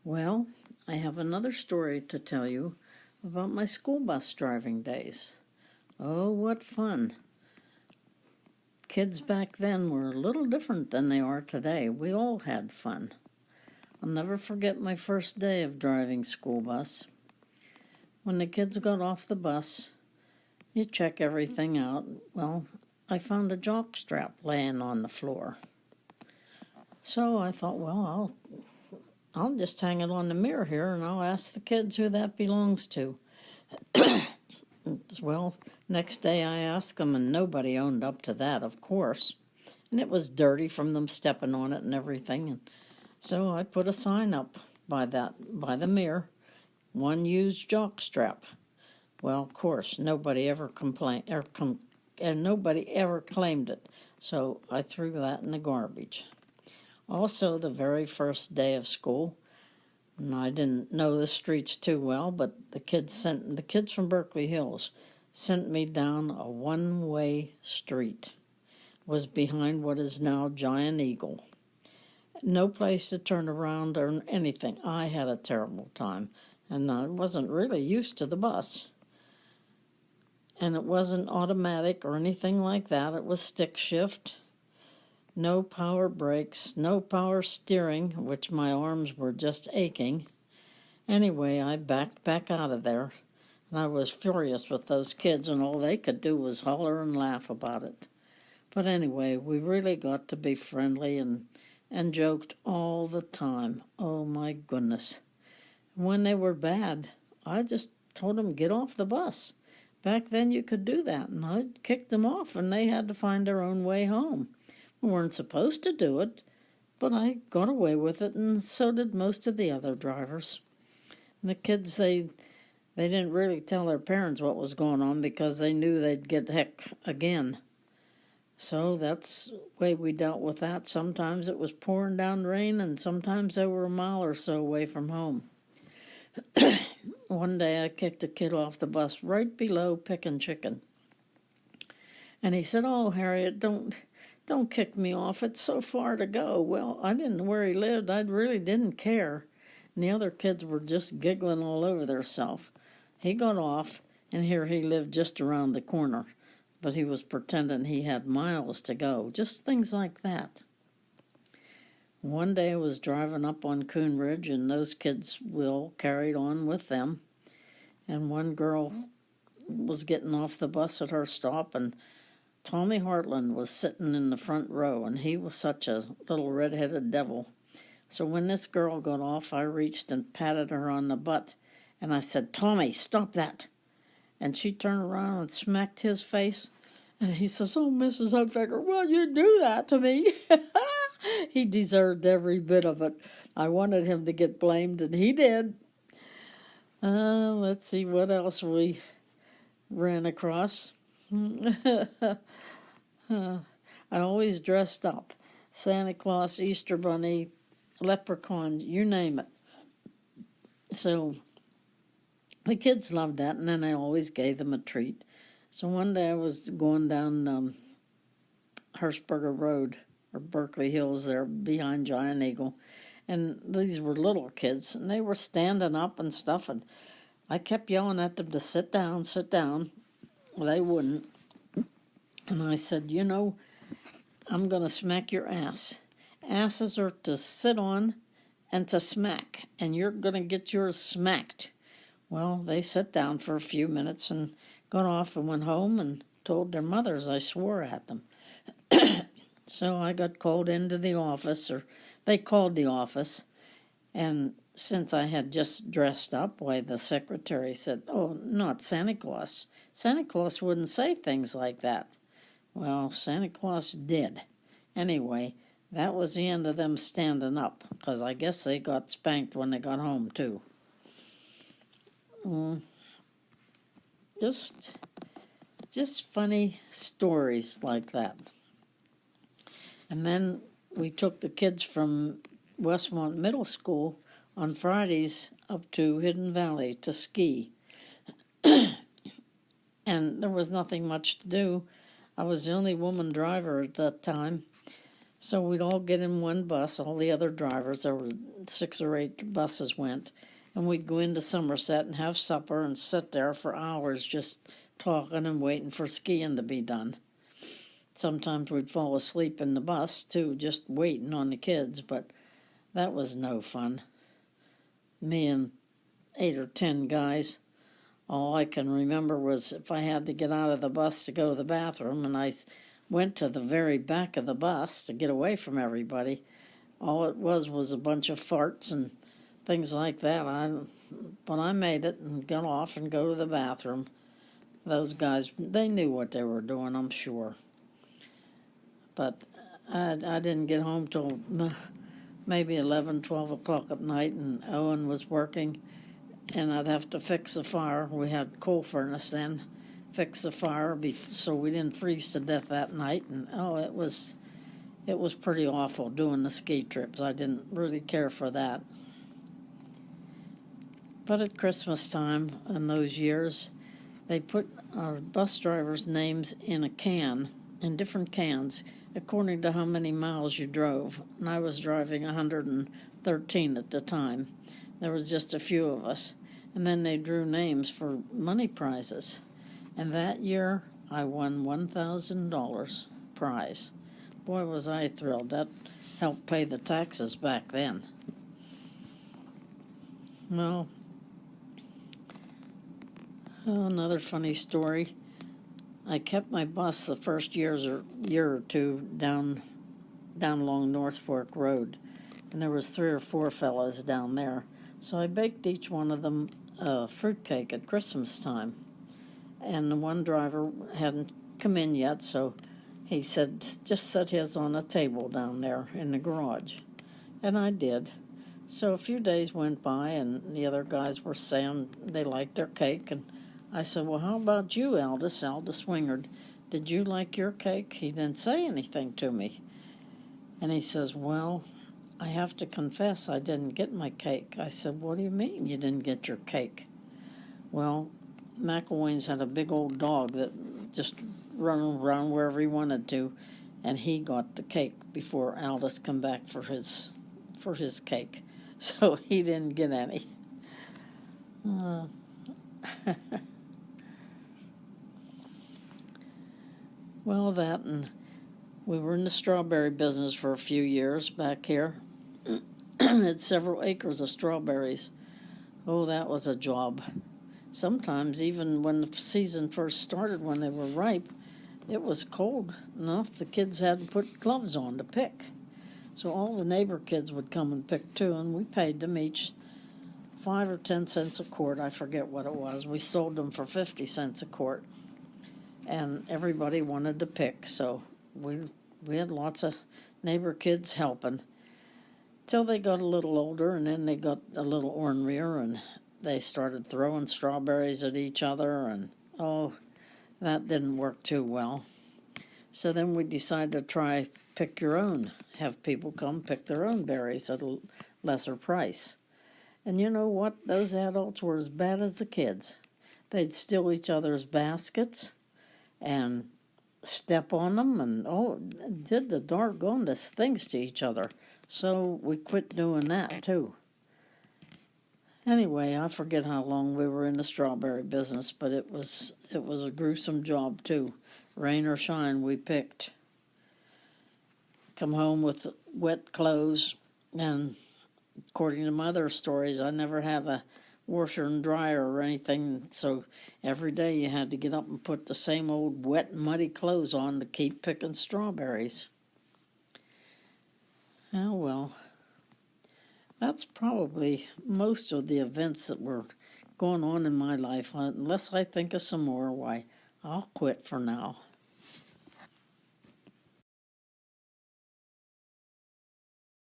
Well, I have another story to tell you about my school bus driving days. Oh, what fun! Kids back then were a little different than they are today. We all had fun. I'll never forget my first day of driving school bus. When the kids got off the bus, you check everything out. Well, I found a jock strap laying on the floor. So I thought, well, I'll just hang it on the mirror here and I'll ask the kids who that belongs to. Well, next day I asked them and nobody owned up to that, of course. And it was dirty from them stepping on it and everything. And so I put a sign up by the mirror, one used jock strap. Well, of course, nobody ever and nobody ever claimed it. So I threw that in the garbage. Also, the very first day of school, and I didn't know the streets too well, but the kids from Berkeley Hills sent me down a one-way street. It was behind what is now Giant Eagle. No place to turn around or anything. I had a terrible time, and I wasn't really used to the bus. And it wasn't automatic or anything like that. It was stick shift. No power brakes, no power steering, which my arms were just aching. Anyway, I backed back out of there, and I was furious with those kids, and all they could do was holler and laugh about it. But anyway, we really got to be friendly and joked all the time. Oh, my goodness. When they were bad, I just told them, get off the bus. Back then you could do that, and I kicked them off, and they had to find their own way home. We weren't supposed to do it, but I got away with it, and so did most of the other drivers. And the kids, they didn't really tell their parents what was going on because they knew they'd get heck again. So that's the way we dealt with that. Sometimes it was pouring down rain, and sometimes they were a mile or so away from home. One day I kicked a kid off the bus right below Pickin' Chicken. And he said, "Oh, Harriet, don't kick me off. It's so far to go." Well, I didn't know where he lived. I really didn't care. And the other kids were just giggling all over themselves. He got off, and here he lived just around the corner. But he was pretending he had miles to go. Just things like that. One day I was driving up on Coon Ridge, and those kids carried on with them. And one girl was getting off the bus at her stop, and Tommy Hartland was sitting in the front row, and he was such a little red-headed devil. So when this girl got off, I reached and patted her on the butt, and I said, "Tommy, stop that." And she turned around and smacked his face, and he says, "Oh, Mrs. Hudfaker, why'd you do that to me?" He deserved every bit of it. I wanted him to get blamed, and he did. Let's see what else we ran across. I always dressed up. Santa Claus, Easter Bunny, leprechaun, you name it. So the kids loved that, and then I always gave them a treat. So one day I was going down Hirschberger Road, or Berkeley Hills there, behind Giant Eagle, and these were little kids, and they were standing up and stuff, and I kept yelling at them to sit down, sit down. Well, they wouldn't. And I said, I'm going to smack your ass. Asses are to sit on and to smack, and you're going to get yours smacked. Well, they sat down for a few minutes and got off and went home and told their mothers I swore at them. So I got called into the office, or they called the office, and since I had just dressed up, why, the secretary said, "Oh, not Santa Claus. Santa Claus wouldn't say things like that." Well, Santa Claus did. Anyway, that was the end of them standing up, because I guess they got spanked when they got home, too. Just funny stories like that. And then we took the kids from Westmont Middle School on Fridays up to Hidden Valley to ski. And there was nothing much to do. I was the only woman driver at that time. So we'd all get in one bus, all the other drivers, there were 6 or 8 buses went, and we'd go into Somerset and have supper and sit there for hours just talking and waiting for skiing to be done. Sometimes we'd fall asleep in the bus, too, just waiting on the kids, but that was no fun. Me and 8 or 10 guys, all I can remember was if I had to get out of the bus to go to the bathroom, and I went to the very back of the bus to get away from everybody, all it was a bunch of farts and things like that. But I made it and got off and go to the bathroom. Those guys, they knew what they were doing, I'm sure. But I didn't get home till maybe 11, 12 o'clock at night, and Owen was working, and I'd have to fix the fire. We had coal furnace then. Fix the fire so we didn't freeze to death that night, and it was pretty awful doing the ski trips. I didn't really care for that. But at Christmas time in those years, they put our bus drivers' names in different cans, according to how many miles you drove. And I was driving 113 at the time. There was just a few of us. And then they drew names for money prizes. And that year, I won $1,000 prize. Boy, was I thrilled. That helped pay the taxes back then. Well, another funny story. I kept my bus the first year or two down along North Fork Road, and there was 3 or 4 fellas down there. So I baked each one of them a fruitcake at Christmas time. And the one driver hadn't come in yet, so he said, just set his on a table down there in the garage. And I did. So a few days went by, and the other guys were saying they liked their cake, and I said, well, how about you, Aldous Wingard? Did you like your cake? He didn't say anything to me. And he says, well, I have to confess I didn't get my cake. I said, what do you mean you didn't get your cake? Well, McElwain's had a big old dog that just run around wherever he wanted to, and he got the cake before Aldous come back for his cake. So he didn't get any. Well, that, and we were in the strawberry business for a few years back here. Had several acres of strawberries. Oh, that was a job. Sometimes, even when the season first started, when they were ripe, it was cold enough the kids had to put gloves on to pick. So all the neighbor kids would come and pick too, and we paid them each 5 or 10 cents a quart. I forget what it was. We sold them for 50 cents a quart. And everybody wanted to pick, so we had lots of neighbor kids helping. Till they got a little older, and then they got a little ornery, and they started throwing strawberries at each other, and that didn't work too well. So then we decided to try pick your own, have people come pick their own berries at a lesser price. And you know what? Those adults were as bad as the kids. They'd steal each other's baskets and step on them and did the darndest things to each other. So we quit doing that too. Anyway, I forget how long we were in the strawberry business, but it was a gruesome job too. Rain or shine, we picked. Come home with wet clothes, and according to my other stories, I never had a washer and dryer or anything, so every day you had to get up and put the same old wet, muddy clothes on to keep picking strawberries. Oh, well, that's probably most of the events that were going on in my life. Unless I think of some more, why, I'll quit for now.